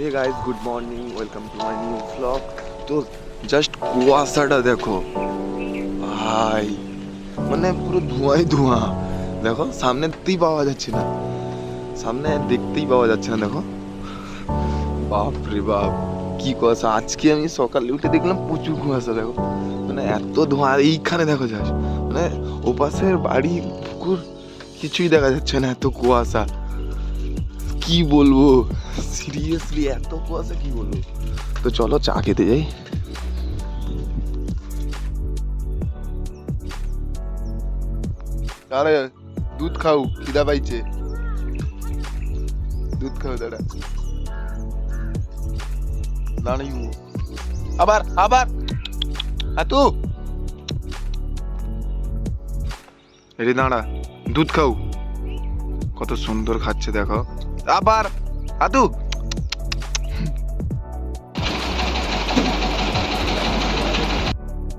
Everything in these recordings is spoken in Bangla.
Hey guys good morning welcome to my new vlog. तो জাস্ট কুয়াশাটা দেখো ভাই, মানে পুরো ধোঁয়াই ধোঁয়া। দেখো সামনে দেখতেই পাওয়া যাচ্ছে না, সামনে দেখতেই পাওয়া যাচ্ছে না। দেখো বাপ রে বাপ কি কুয়াশা। আজকে আমি সকালে উঠে দেখলাম প্রচুর কুয়াশা। দেখো মানে এত ধোঁয়া, আর এইখানে দেখো জাস্ট মানে ওপাশের বাড়ি পুকুর কিছুই দেখা যাচ্ছে না, এত কুয়াশা। কি বলবো সিরিয়াসলি, এত কুয়াশা কি বলবো। তো চলো চা খেতে যাই। আরে দুধ খাও, খিদা পাইছে, দুধ খাও দাদা। দাঁড়াই আবার আবার তু এটি দাঁড়া, দুধ খাও। কত সুন্দর খাচ্ছে দেখো। আবার আতু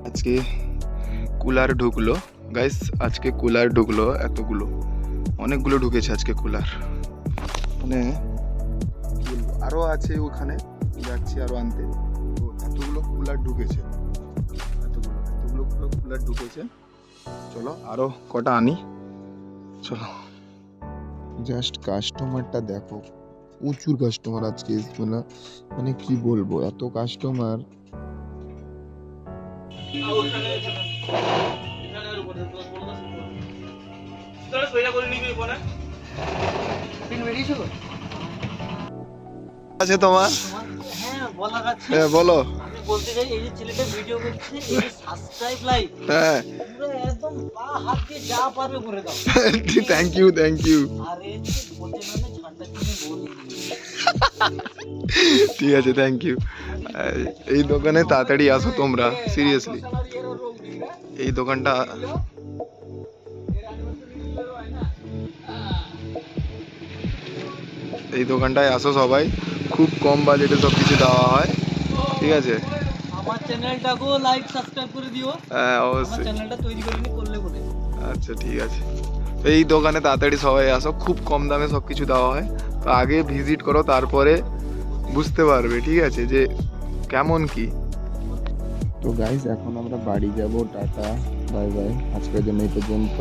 আজকে কুলার ঢুকলো গাইস, আজকে কুলার ঢুকলো এতগুলো, অনেকগুলো ঢুকেছে আজকে কুলার। মানে আরো আছে ওখানে, যাচ্ছি আরো আনতে। তো এতগুলো কুলার ঢুকেছে, এতগুলো কুলার ঢুকেছে। চলো আরো কটা আনি, চলো। জাস্ট কাস্টমারটা দেখো, প্রচুর কাস্টমার আজকে এসছো না, মানে কি বলবো এত কাস্টমার। আছে তোমার? হ্যাঁ বলো। বলতে চাই এই যে ছেলেটা ভিডিও করছে, এই যে সাবস্ক্রাইব লাইক, হ্যাঁ পুরো একদম পা হাত দিয়ে যা পারবে করে দাও। Thank you thank you. আরে বলতে না ছাড়টা তুমি বলি। ঠিক আছে থ্যাংক ইউ। এই দোকানে তাড়াতাড়ি আসো তোমরা, সিরিয়াসলি এই দোকানটা এই দোকানটায় আসো সবাই, খুব কম বাজেটে সব কিছু দেওয়া হয়, ঠিক আছে। আমার চ্যানেলটাকেও লাইক সাবস্ক্রাইব করে দিও। হ্যাঁ আমার অবশ্যই। চ্যানেলটা তৈরি করিনি, করলে বলে। আচ্ছা ঠিক আছে। এই দোকানে তাড়াতাড়ি সবাই আসো, খুব কম দামে সব কিছু দেওয়া হয়। তো আগে ভিজিট করো, তারপরে বুঝতে পারবে, ঠিক আছে, যে কেমন কি। তো গাইস এখন আমরা বাড়ি যাব, টাটা বাই বাই, আজকের জন্য এই পর্যন্ত।